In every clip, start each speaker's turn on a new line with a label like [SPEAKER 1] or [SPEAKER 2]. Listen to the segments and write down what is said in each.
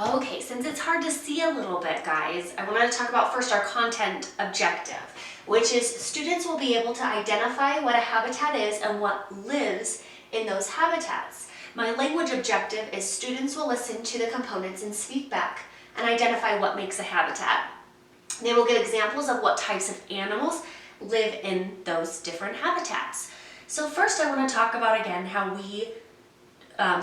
[SPEAKER 1] Okay, since it's hard to see a little bit, guys, I wanted to talk about first our content objective, which is students will be able to identify what a habitat is and what lives in those habitats. My language objective is students will listen to the components and speak back and identify what makes a habitat. They will give examples of what types of animals live in those different habitats. So first I want to talk about again how we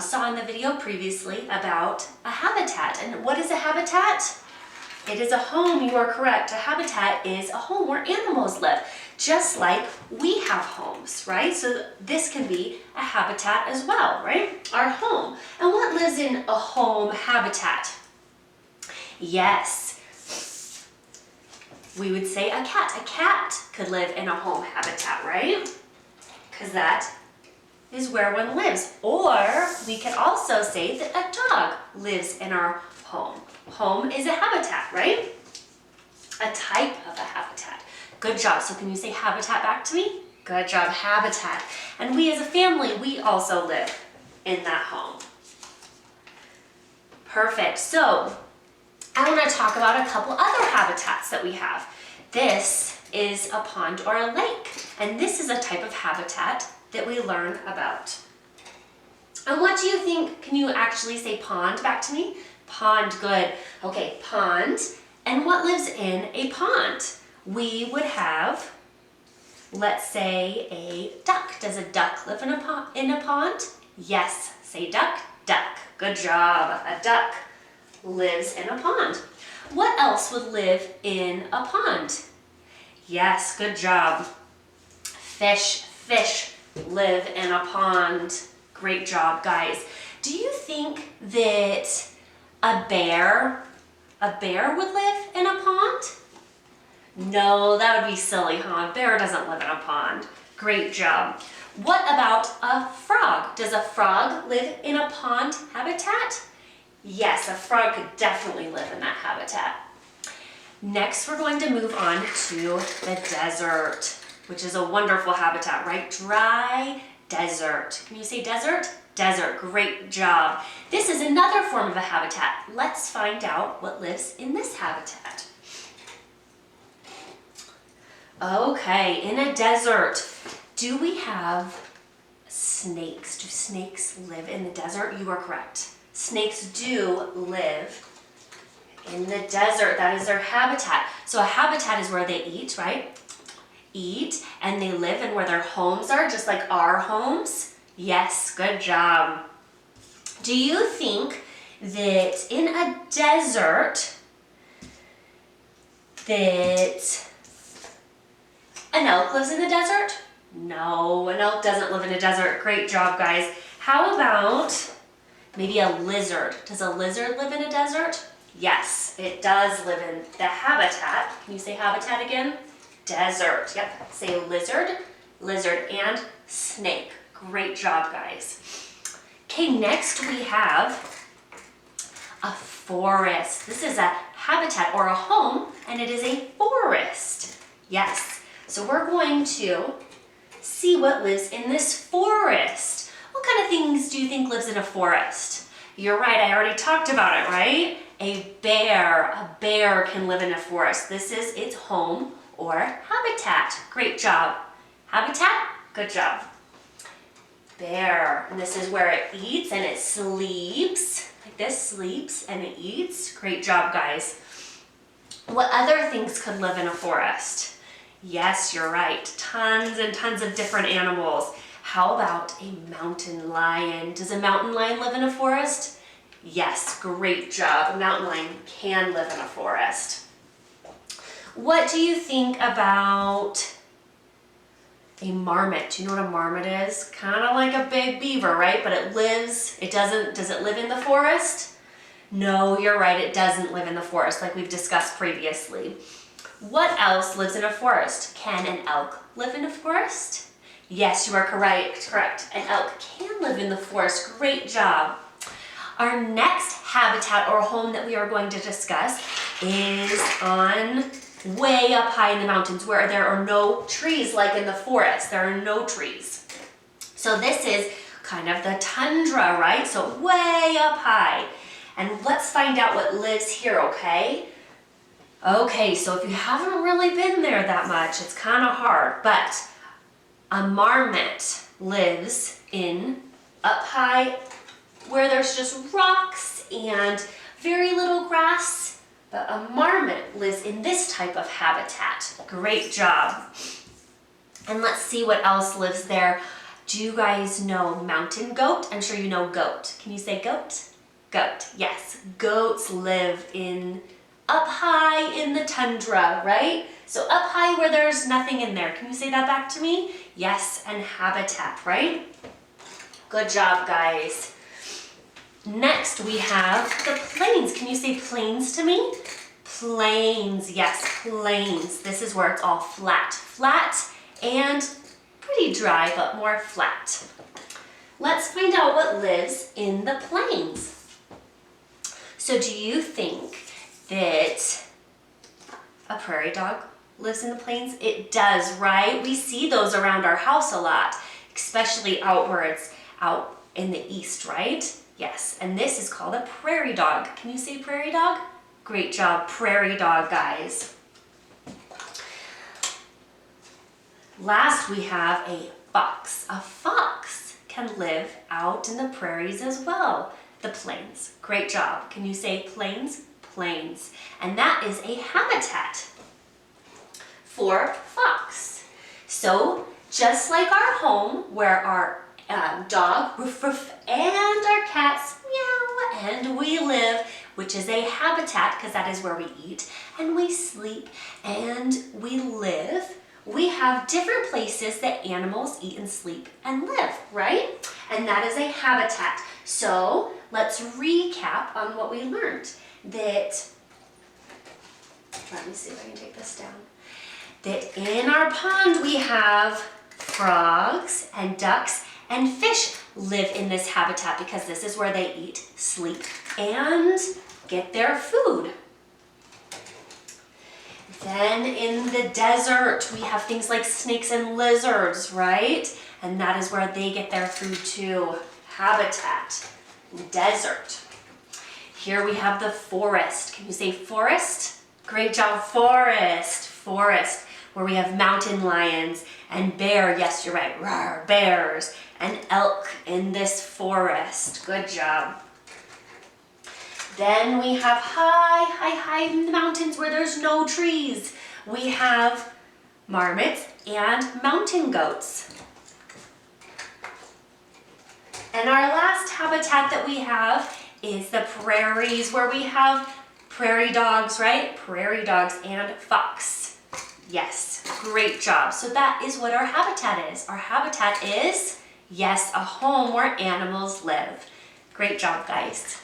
[SPEAKER 1] saw in the video previously about a habitat. And what is a habitat? It is a home, you are correct. A habitat is a home where animals live, just like we have homes, right? So this can be a habitat as well, right? Our home. And what lives in a home habitat? Yes, we would say a cat. A cat could live in a home habitat, right? Because that is where one lives. Or we can also say that a dog lives in our home. Home is a habitat, right? A type of a habitat. Good job. So can you say habitat back to me? Good job, habitat. And we as a family, we also live in that home. Perfect. So I want to talk about a couple other habitats that we have. This is a pond or a lake, and this is a type of habitat that we learn about. And what do you think? Can you actually say pond back to me? Pond, good. Okay, pond. And what lives in a pond? We would have, let's say, a duck. Does a duck live in a pond? Yes, say duck, duck. Good job. A duck lives in a pond. What else would live in a pond? Yes, good job. Fish live in a pond. Great job, guys. Do you think that a bear would live in a pond? No, that would be silly, huh? A bear doesn't live in a pond. Great job. What about a frog? Does a frog live in a pond habitat? Yes, a frog could definitely live in that habitat. Next, we're going to move on to the desert, which is a wonderful habitat, right? Dry desert. Can you say desert? Desert, great job. This is another form of a habitat. Let's find out what lives in this habitat. Okay, in a desert, do we have snakes? Do snakes live in the desert? You are correct. Snakes do live in the desert. That is their habitat. So a habitat is where they eat, right? Eat, and they live in where their homes are, just like our homes. Yes, good job. Do you think that in a desert that an elk lives in the desert? No, an elk doesn't live in a desert. Great job, guys. How about maybe a lizard? Does a lizard live in a desert? Yes, it does live in the habitat. Can you say habitat again? Desert. Yep. Say lizard, lizard, and snake. Great job, guys. Okay, next we have a forest. This is a habitat or a home, and it is a forest. Yes. So we're going to see what lives in this forest. What kind of things do you think lives in a forest? You're right, I already talked about it, right? A bear can live in a forest. This is its home or habitat. Great job. Habitat, good job. Bear, and this is where it eats and it sleeps. Like this, sleeps and it eats. Great job, guys. What other things could live in a forest? Yes, you're right. Tons and tons of different animals. How about a mountain lion? Does a mountain lion live in a forest? Yes, great job. A mountain lion can live in a forest. What do you think about a marmot? Do you know what a marmot is? Kind of like a big beaver, right? But does it live in the forest? No, you're right, it doesn't live in the forest like we've discussed previously. What else lives in a forest? Can an elk live in a forest? Yes, you are correct. An elk can live in the forest. Great job. Our next habitat or home that we are going to discuss is on way up high in the mountains where there are no trees like in the forest. There are no trees. So this is kind of the tundra, right? So way up high. And let's find out what lives here, okay? Okay, so if you haven't really been there that much, it's kind of hard, but a marmot lives in up high where there's just rocks and very little grass, but a marmot lives in this type of habitat. Great job. And let's see what else lives there. Do you guys know mountain goat? I'm sure you know goat. Can you say goat? Goat, yes. Goats live in up high in the tundra, right? So up high where there's nothing in there. Can you say that back to me? Yes, and habitat, right? Good job, guys. Next we have the plains. Can you say plains to me? Plains, yes, plains. This is where it's all flat. Flat and pretty dry, but more flat. Let's find out what lives in the plains. So do you think that a prairie dog lives in the plains? It does, right? We see those around our house a lot, especially outwards, out in the east, right? Yes, and this is called a prairie dog. Can you say prairie dog? Great job, prairie dog, guys. Last, we have a fox. A fox can live out in the prairies as well. The plains. Great job. Can you say plains? Plains. And that is a habitat for fox. So, just like our home, where our dog, roof, roof, and our cats, meow, and we live, which is a habitat, because that is where we eat, and we sleep, and we live. We have different places that animals eat and sleep and live, right? And that is a habitat. So let's recap on what we learned. That, let me see if I can take this down. That in our pond we have frogs and ducks and fish live in this habitat because this is where they eat, sleep, and get their food. Then in the desert, we have things like snakes and lizards, right? And that is where they get their food too. Habitat, desert. Here we have the forest. Can you say forest? Great job, forest. Forest, where we have mountain lions and bear. Yes, you're right, rawr, bears and elk in this forest. Good job. Then we have high in the mountains where there's no trees. We have marmots and mountain goats. And our last habitat that we have is the prairies, where we have prairie dogs, right? Prairie dogs and fox. Yes, great job. So that is what our habitat is. Our habitat is, yes, a home where animals live. Great job, guys.